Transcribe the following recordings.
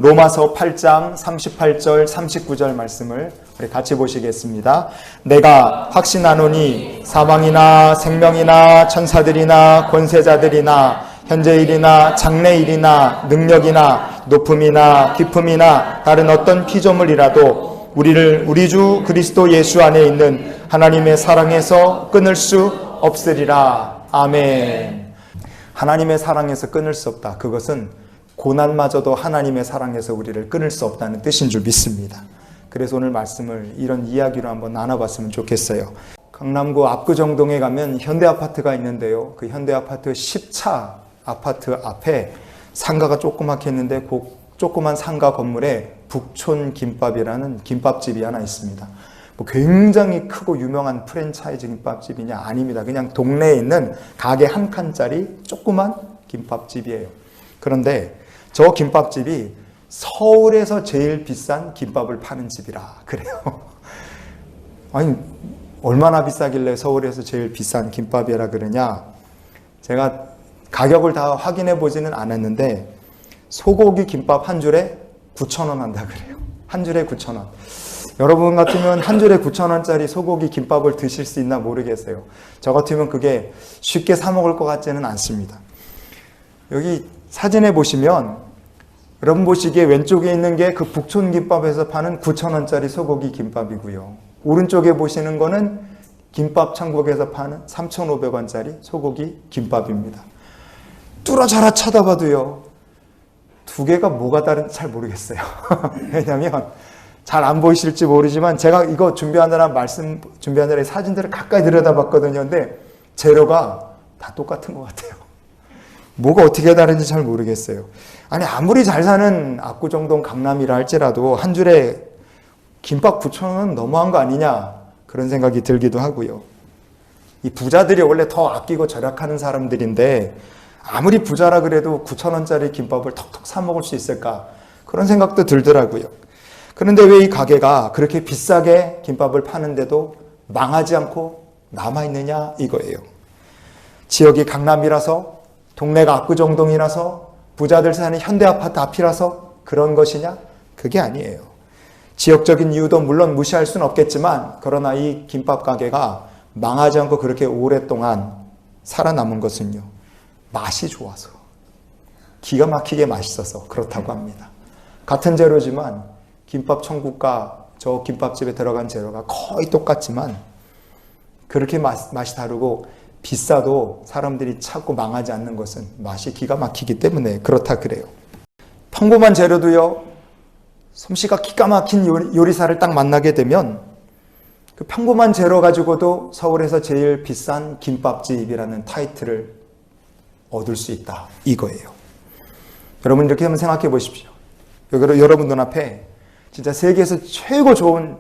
로마서 8장 38절 39절 말씀을 우리 같이 보시겠습니다. 내가 확신하노니 사망이나 생명이나 천사들이나 권세자들이나 현재일이나 장래일이나 능력이나 높음이나 깊음이나 다른 어떤 피조물이라도 우리를 우리 주 그리스도 예수 안에 있는 하나님의 사랑에서 끊을 수 없으리라. 아멘. 하나님의 사랑에서 끊을 수 없다. 그것은 고난마저도 하나님의 사랑에서 우리를 끊을 수 없다는 뜻인 줄 믿습니다. 그래서 오늘 말씀을 이런 이야기로 한번 나눠봤으면 좋겠어요. 강남구 압구정동에 가면 현대아파트가 있는데요. 그 현대아파트 10차 아파트 앞에 상가가 조그맣게 있는데 그 조그만 상가 건물에 북촌김밥이라는 김밥집이 하나 있습니다. 뭐 굉장히 크고 유명한 프랜차이즈 김밥집이냐? 아닙니다. 그냥 동네에 있는 가게 한 칸짜리 조그만 김밥집이에요. 그런데 저 김밥집이 서울에서 제일 비싼 김밥을 파는 집이라 그래요. 아니 얼마나 비싸길래 서울에서 제일 비싼 김밥이라 그러냐? 제가 가격을 다 확인해 보지는 않았는데 소고기 김밥 한 줄에 9,000원 한다 그래요. 한 줄에 9,000원. 여러분 같으면 한 줄에 9,000원짜리 소고기 김밥을 드실 수 있나 모르겠어요. 저 같으면 그게 쉽게 사 먹을 것 같지는 않습니다. 여기 사진에 보시면 여러분 보시기에 왼쪽에 있는 게 그 북촌김밥에서 파는 9,000원짜리 소고기 김밥이고요. 오른쪽에 보시는 거는 김밥 천국에서 파는 3,500원짜리 소고기 김밥입니다. 뚫어져라 쳐다봐도요. 두 개가 뭐가 다른지 잘 모르겠어요. 왜냐하면 잘 안 보이실지 모르지만 제가 이거 말씀 준비하느라 사진들을 가까이 들여다봤거든요. 근데 재료가 다 똑같은 것 같아요. 뭐가 어떻게 다른지 잘 모르겠어요. 아니 아무리 잘 사는 압구정동 강남이라 할지라도 한 줄에 김밥 9,000원은 너무한 거 아니냐 그런 생각이 들기도 하고요. 이 부자들이 원래 더 아끼고 절약하는 사람들인데 아무리 부자라 그래도 9,000원짜리 김밥을 턱턱 사 먹을 수 있을까 그런 생각도 들더라고요. 그런데 왜 이 가게가 그렇게 비싸게 김밥을 파는데도 망하지 않고 남아있느냐 이거예요. 지역이 강남이라서 동네가 압구정동이라서 부자들 사는 현대아파트 앞이라서 그런 것이냐? 그게 아니에요. 지역적인 이유도 물론 무시할 수는 없겠지만 그러나 이 김밥 가게가 망하지 않고 그렇게 오랫동안 살아남은 것은요. 맛이 좋아서 기가 막히게 맛있어서 그렇다고 합니다. 같은 재료지만 김밥 천국과 저 김밥집에 들어간 재료가 거의 똑같지만 그렇게 맛이 다르고 비싸도 사람들이 찾고 망하지 않는 것은 맛이 기가 막히기 때문에 그렇다 그래요. 평범한 재료도요. 솜씨가 기가 막힌 요리사를 딱 만나게 되면 그 평범한 재료 가지고도 서울에서 제일 비싼 김밥집이라는 타이틀을 얻을 수 있다 이거예요. 여러분 이렇게 한번 생각해 보십시오. 여러분 눈앞에 진짜 세계에서 최고 좋은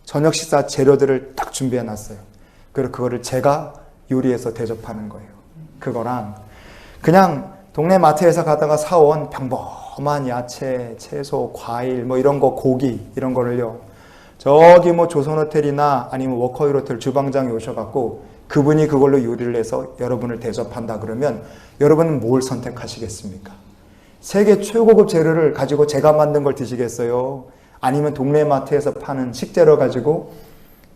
저녁 식사 재료들을 딱 준비해 놨어요. 그리고 그거를 제가 요리해서 대접하는 거예요. 그거랑 그냥 동네 마트에서 가다가 사온 평범한 야채, 채소, 과일 뭐 이런 거 고기 이런 거를요. 저기 뭐 조선호텔이나 아니면 워커힐 호텔 주방장에 오셔갖고 그분이 그걸로 요리를 해서 여러분을 대접한다 그러면 여러분은 뭘 선택하시겠습니까? 세계 최고급 재료를 가지고 제가 만든 걸 드시겠어요? 아니면 동네 마트에서 파는 식재료 가지고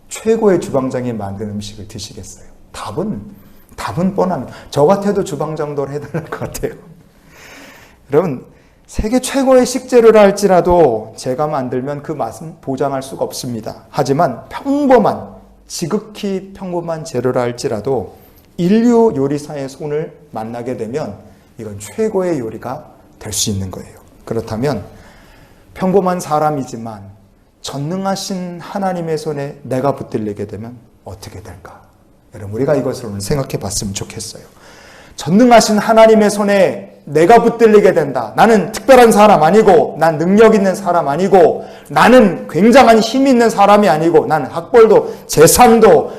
최고의 주방장이 만든 음식을 드시겠어요? 답은 뻔합니다. 저 같아도 주방장도를 해달랄 것 같아요. 여러분 세계 최고의 식재료라 할지라도 제가 만들면 그 맛은 보장할 수가 없습니다. 하지만 지극히 평범한 재료라 할지라도 인류 요리사의 손을 만나게 되면 이건 최고의 요리가 될 수 있는 거예요. 그렇다면 평범한 사람이지만 전능하신 하나님의 손에 내가 붙들리게 되면 어떻게 될까? 여러분 우리가 이것을 오늘 생각해 봤으면 좋겠어요. 전능하신 하나님의 손에 내가 붙들리게 된다. 나는 특별한 사람 아니고 난 능력 있는 사람 아니고 나는 굉장한 힘 있는 사람이 아니고 나는 학벌도 재산도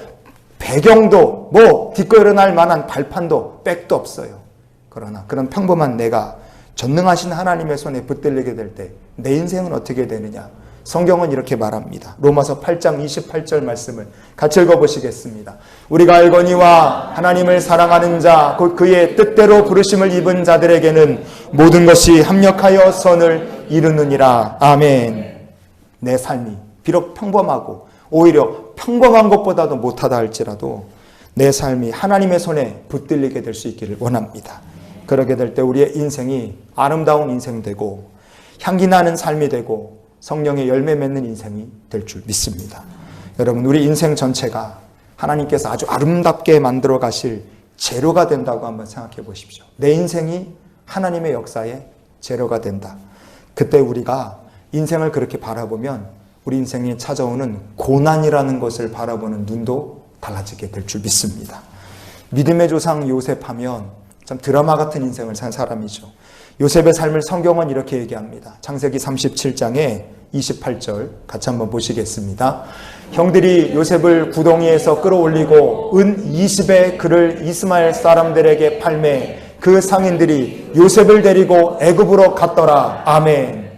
배경도 뭐 딛고 일어날 만한 발판도 백도 없어요. 그러나 그런 평범한 내가 전능하신 하나님의 손에 붙들리게 될 때 내 인생은 어떻게 되느냐? 성경은 이렇게 말합니다. 로마서 8장 28절 말씀을 같이 읽어보시겠습니다. 우리가 알거니와 하나님을 사랑하는 자 곧 그의 뜻대로 부르심을 입은 자들에게는 모든 것이 합력하여 선을 이루느니라. 아멘. 내 삶이 비록 평범하고 오히려 평범한 것보다도 못하다 할지라도 내 삶이 하나님의 손에 붙들리게 될 수 있기를 원합니다. 그러게 될 때 우리의 인생이 아름다운 인생 되고 향기 나는 삶이 되고 성령의 열매 맺는 인생이 될 줄 믿습니다. 여러분, 우리 인생 전체가 하나님께서 아주 아름답게 만들어 가실 재료가 된다고 한번 생각해 보십시오. 내 인생이 하나님의 역사의 재료가 된다. 그때 우리가 인생을 그렇게 바라보면 우리 인생에 찾아오는 고난이라는 것을 바라보는 눈도 달라지게 될 줄 믿습니다. 믿음의 조상 요셉 하면 참 드라마 같은 인생을 산 사람이죠. 요셉의 삶을 성경은 이렇게 얘기합니다. 창세기 37장에 28절 같이 한번 보시겠습니다. 형들이 요셉을 구덩이에서 끌어올리고 은 20의 그를 이스마엘 사람들에게 팔매 그 상인들이 요셉을 데리고 애굽으로 갔더라. 아멘.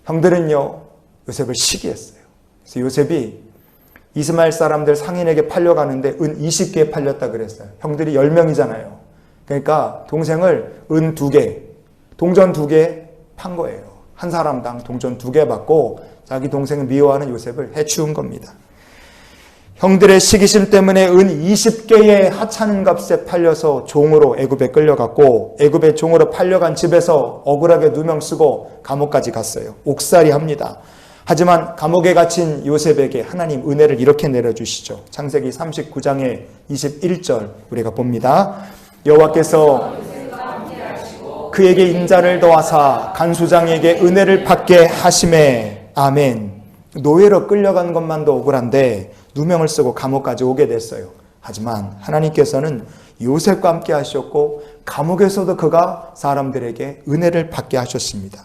형들은요, 요셉을 시기했어요. 그래서 요셉이 이스마엘 사람들 상인에게 팔려가는데 은 20개에 팔렸다 그랬어요. 형들이 10명이잖아요. 그러니까 동생을 은 2개, 동전 2개 판 거예요. 한 사람당 동전 2개 받고 자기 동생을 미워하는 요셉을 해치운 겁니다. 형들의 시기심 때문에 은 20개의 하찮은 값에 팔려서 종으로 애굽에 끌려갔고 애굽에 종으로 팔려간 집에서 억울하게 누명 쓰고 감옥까지 갔어요. 옥살이 합니다. 하지만 감옥에 갇힌 요셉에게 하나님 은혜를 이렇게 내려주시죠. 창세기 39장의 21절 우리가 봅니다. 여호와께서 그에게 인자를 더하사 간수장에게 은혜를 받게 하심에. 아멘. 노예로 끌려간 것만도 억울한데 누명을 쓰고 감옥까지 오게 됐어요. 하지만 하나님께서는 요셉과 함께 하셨고 감옥에서도 그가 사람들에게 은혜를 받게 하셨습니다.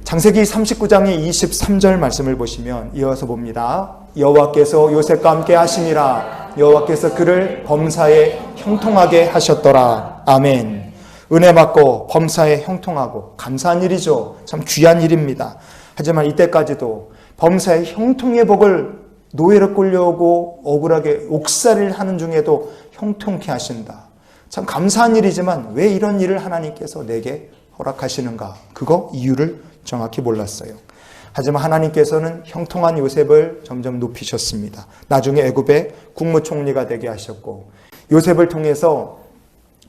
창세기 39장의 23절 말씀을 보시면 이어서 봅니다. 여호와께서 요셉과 함께 하시니라. 여호와께서 그를 범사에 형통하게 하셨더라. 아멘. 은혜 받고 범사에 형통하고 감사한 일이죠. 참 귀한 일입니다. 하지만 이때까지도 범사에 형통의 복을 노예로 끌려오고 억울하게 옥살이를 하는 중에도 형통케 하신다. 참 감사한 일이지만 왜 이런 일을 하나님께서 내게 허락하시는가? 그거 이유를 정확히 몰랐어요. 하지만 하나님께서는 형통한 요셉을 점점 높이셨습니다. 나중에 애굽의 국무총리가 되게 하셨고 요셉을 통해서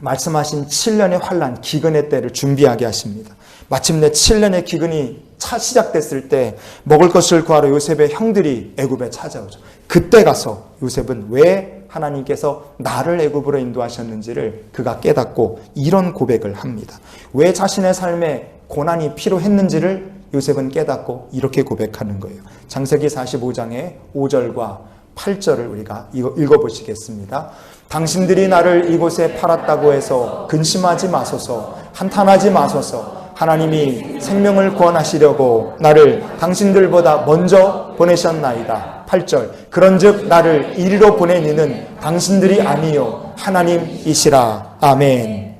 말씀하신 7년의 환란, 기근의 때를 준비하게 하십니다. 마침내 7년의 기근이 시작됐을 때 먹을 것을 구하러 요셉의 형들이 애굽에 찾아오죠. 그때 가서 요셉은 왜 하나님께서 나를 애굽으로 인도하셨는지를 그가 깨닫고 이런 고백을 합니다. 왜 자신의 삶에 고난이 필요했는지를 요셉은 깨닫고 이렇게 고백하는 거예요. 창세기 45장의 5절과 8절을 우리가 읽어보시겠습니다. 당신들이 나를 이곳에 팔았다고 해서 근심하지 마소서, 한탄하지 마소서. 하나님이 생명을 구원하시려고 나를 당신들보다 먼저 보내셨나이다. 8절. 그런즉 나를 이리로 보낸 이는 당신들이 아니요 하나님이시라. 아멘.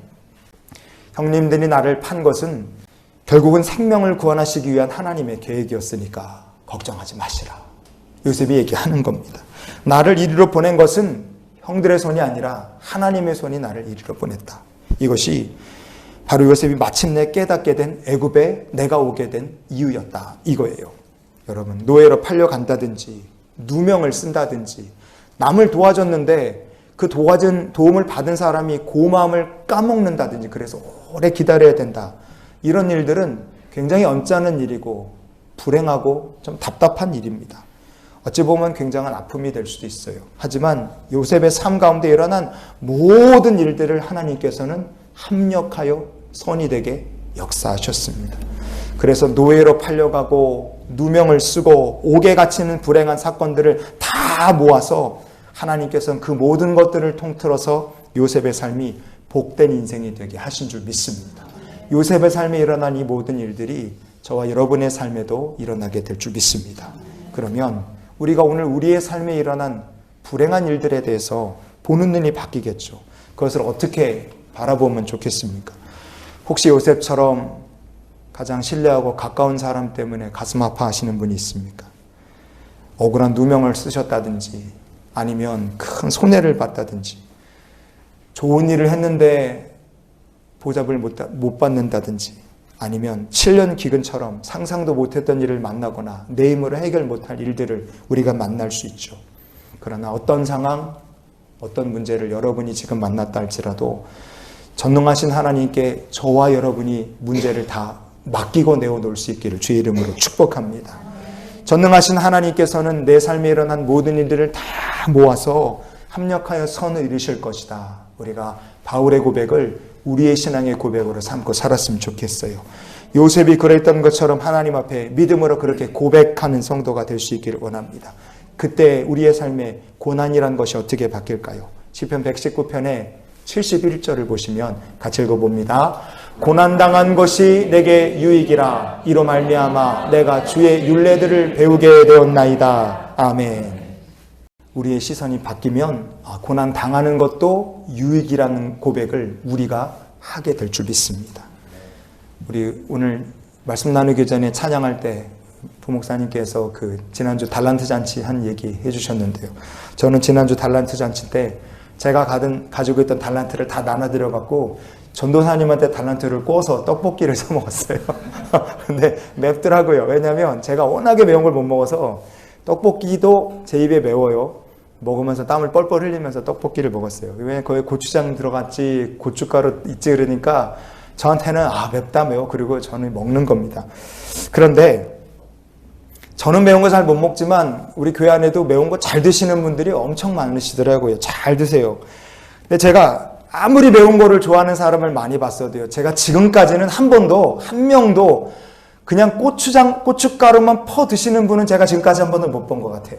형님들이 나를 판 것은 결국은 생명을 구원하시기 위한 하나님의 계획이었으니까 걱정하지 마시라. 요셉이 얘기하는 겁니다. 나를 이리로 보낸 것은 형들의 손이 아니라 하나님의 손이 나를 이리로 보냈다. 이것이 바로 요셉이 마침내 깨닫게 된 애굽에 내가 오게 된 이유였다. 이거예요. 여러분, 노예로 팔려간다든지 누명을 쓴다든지 남을 도와줬는데 그 도와준 도움을 받은 사람이 고마움을 까먹는다든지 그래서 오래 기다려야 된다. 이런 일들은 굉장히 언짢은 일이고 불행하고 좀 답답한 일입니다. 어찌 보면 굉장한 아픔이 될 수도 있어요. 하지만 요셉의 삶 가운데 일어난 모든 일들을 하나님께서는 합력하여 선이 되게 역사하셨습니다. 그래서 노예로 팔려가고 누명을 쓰고 옥에 갇히는 불행한 사건들을 다 모아서 하나님께서는 그 모든 것들을 통틀어서 요셉의 삶이 복된 인생이 되게 하신 줄 믿습니다. 요셉의 삶에 일어난 이 모든 일들이 저와 여러분의 삶에도 일어나게 될 줄 믿습니다. 그러면 우리가 오늘 우리의 삶에 일어난 불행한 일들에 대해서 보는 눈이 바뀌겠죠. 그것을 어떻게 바라보면 좋겠습니까? 혹시 요셉처럼 가장 신뢰하고 가까운 사람 때문에 가슴 아파하시는 분이 있습니까? 억울한 누명을 쓰셨다든지 아니면 큰 손해를 봤다든지 좋은 일을 했는데 보답을 못 받는다든지 아니면 7년 기근처럼 상상도 못했던 일을 만나거나 내 힘으로 해결 못할 일들을 우리가 만날 수 있죠. 그러나 어떤 상황, 어떤 문제를 여러분이 지금 만났다 할지라도 전능하신 하나님께 저와 여러분이 문제를 다 맡기고 내어놓을 수 있기를 주의 이름으로 축복합니다. 전능하신 하나님께서는 내 삶에 일어난 모든 일들을 다 모아서 합력하여 선을 이루실 것이다. 우리가 바울의 고백을 우리의 신앙의 고백으로 삼고 살았으면 좋겠어요. 요셉이 그랬던 것처럼 하나님 앞에 믿음으로 그렇게 고백하는 성도가 될 수 있기를 원합니다. 그때 우리의 삶에 고난이란 것이 어떻게 바뀔까요? 시편 119편의 71절을 보시면 같이 읽어봅니다. 고난당한 것이 내게 유익이라 이로 말미암아 내가 주의 율례들을 배우게 되었나이다. 아멘. 우리의 시선이 바뀌면 고난 당하는 것도 유익이라는 고백을 우리가 하게 될 줄 믿습니다. 우리 오늘 말씀 나누기 전에 찬양할 때 부목사님께서 지난주 달란트 잔치 한 얘기 해주셨는데요. 저는 지난주 달란트 잔치 때 제가 가지고 있던 달란트를 다 나눠드려 갖고 전도사님한테 달란트를 꿔서 떡볶이를 사 먹었어요. 근데 맵더라고요. 왜냐하면 제가 워낙에 매운 걸 못 먹어서 떡볶이도 제 입에 매워요. 먹으면서 땀을 뻘뻘 흘리면서 떡볶이를 먹었어요. 왜 거기 고추장 들어갔지 고춧가루 있지 그러니까 저한테는 맵다 매워. 그리고 저는 먹는 겁니다. 그런데 저는 매운 거 잘 못 먹지만 우리 교회 안에도 매운 거 잘 드시는 분들이 엄청 많으시더라고요. 잘 드세요. 근데 제가 아무리 매운 거를 좋아하는 사람을 많이 봤어도요. 제가 지금까지는 한 명도 그냥 고춧가루만 퍼 드시는 분은 제가 지금까지 한 번도 못 본 것 같아요.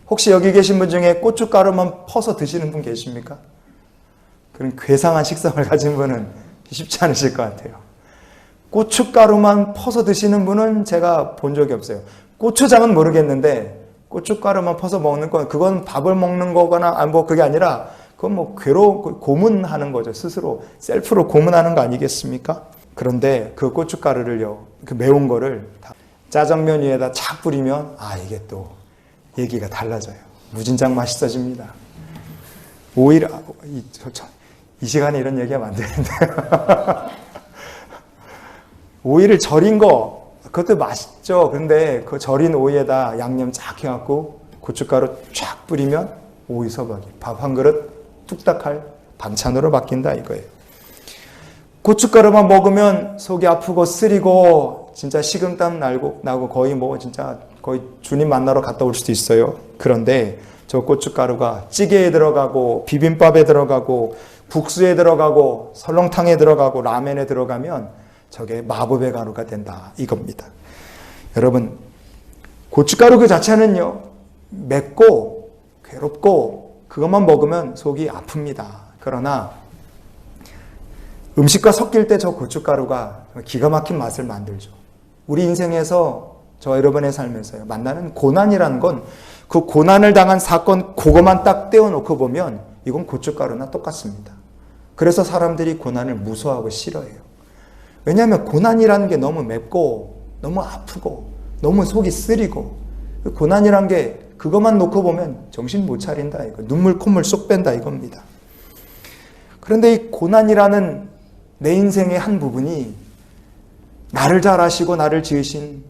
혹시 여기 계신 분 중에 고춧가루만 퍼서 드시는 분 계십니까? 그런 괴상한 식성을 가진 분은 쉽지 않으실 것 같아요. 고춧가루만 퍼서 드시는 분은 제가 본 적이 없어요. 고추장은 모르겠는데 고춧가루만 퍼서 먹는 건 그건 밥을 먹는 거거나 그게 아니라 그건 고문하는 거죠. 스스로 셀프로 고문하는 거 아니겠습니까? 그런데 그 고춧가루를요, 그 매운 거를 짜장면 위에다 착 뿌리면 이게 또 얘기가 달라져요. 무진장 맛있어집니다. 오히려 이 시간에 이런 얘기하면 안 되는데 오이를 절인 거 그것도 맛있죠. 근데 그 절인 오이에다 양념 쫙 해갖고 고춧가루 쫙 뿌리면 오이 서박이 밥 한 그릇 뚝딱할 반찬으로 바뀐다 이거예요. 고춧가루만 먹으면 속이 아프고 쓰리고 진짜 식은땀 나고 거의 거의 주님 만나러 갔다 올 수도 있어요. 그런데 저 고춧가루가 찌개에 들어가고 비빔밥에 들어가고 국수에 들어가고 설렁탕에 들어가고 라면에 들어가면 저게 마법의 가루가 된다 이겁니다. 여러분 고춧가루 그 자체는요 맵고 괴롭고 그것만 먹으면 속이 아픕니다. 그러나 음식과 섞일 때 저 고춧가루가 기가 막힌 맛을 만들죠. 우리 인생에서 저 여러분의 삶에서요 만나는 고난이라는 건 그 고난을 당한 사건 그것만 딱 떼어놓고 보면 이건 고춧가루나 똑같습니다. 그래서 사람들이 고난을 무서워하고 싫어해요. 왜냐하면 고난이라는 게 너무 맵고 너무 아프고 너무 속이 쓰리고 고난이라는 게 그것만 놓고 보면 정신 못 차린다 이거 눈물 콧물 쏙 뺀다 이겁니다. 그런데 이 고난이라는 내 인생의 한 부분이 나를 잘 아시고 나를 지으신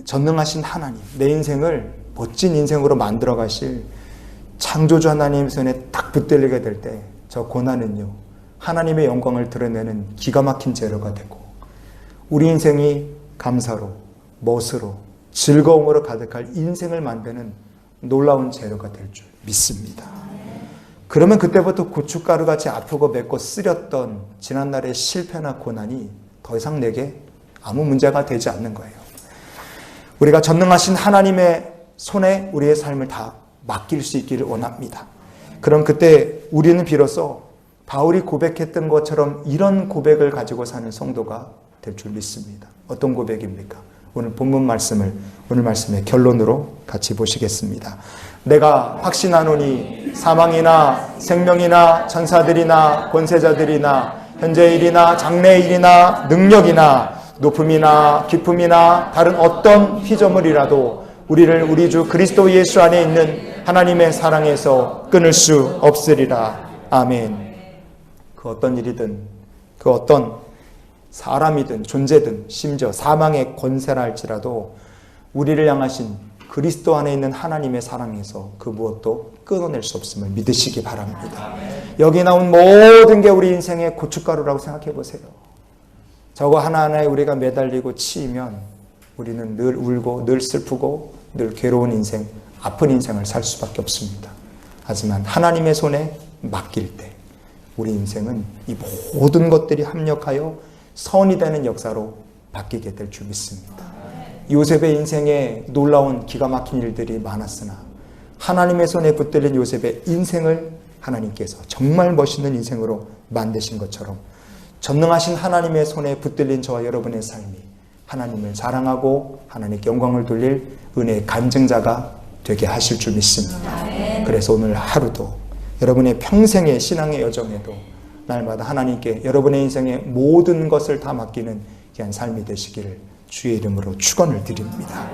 전능하신 하나님 내 인생을 멋진 인생으로 만들어 가실 창조주 하나님 손에 딱 붙들리게 될 때 저 고난은요 하나님의 영광을 드러내는 기가 막힌 재료가 되고 우리 인생이 감사로 멋으로 즐거움으로 가득할 인생을 만드는 놀라운 재료가 될 줄 믿습니다. 그러면 그때부터 고춧가루같이 아프고 맵고 쓰렸던 지난날의 실패나 고난이 더 이상 내게 아무 문제가 되지 않는 거예요. 우리가 전능하신 하나님의 손에 우리의 삶을 다 맡길 수 있기를 원합니다. 그럼 그때 우리는 비로소 바울이 고백했던 것처럼 이런 고백을 가지고 사는 성도가 될 줄 믿습니다. 어떤 고백입니까? 오늘 본문 말씀을 오늘 말씀의 결론으로 같이 보시겠습니다. 내가 확신하노니 사망이나 생명이나 천사들이나 권세자들이나 현재일이나 장래일이나 능력이나 높음이나 깊음이나 다른 어떤 피조물이라도 우리를 우리 주 그리스도 예수 안에 있는 하나님의 사랑에서 끊을 수 없으리라. 아멘. 그 어떤 일이든 그 어떤 사람이든 존재든 심지어 사망의 권세라 할지라도 우리를 향하신 그리스도 안에 있는 하나님의 사랑에서 그 무엇도 끊어낼 수 없음을 믿으시기 바랍니다. 여기 나온 모든 게 우리 인생의 고춧가루라고 생각해 보세요. 저거 하나하나에 우리가 매달리고 치이면 우리는 늘 울고 늘 슬프고 늘 괴로운 인생, 아픈 인생을 살 수밖에 없습니다. 하지만 하나님의 손에 맡길 때 우리 인생은 이 모든 것들이 합력하여 선이 되는 역사로 바뀌게 될 줄 믿습니다. 요셉의 인생에 놀라운 기가 막힌 일들이 많았으나 하나님의 손에 붙들린 요셉의 인생을 하나님께서 정말 멋있는 인생으로 만드신 것처럼 전능하신 하나님의 손에 붙들린 저와 여러분의 삶이 하나님을 사랑하고 하나님께 영광을 돌릴 은혜의 간증자가 되게 하실 줄 믿습니다. 그래서 오늘 하루도 여러분의 평생의 신앙의 여정에도 날마다 하나님께 여러분의 인생의 모든 것을 다 맡기는 귀한 삶이 되시기를 주의 이름으로 축원을 드립니다.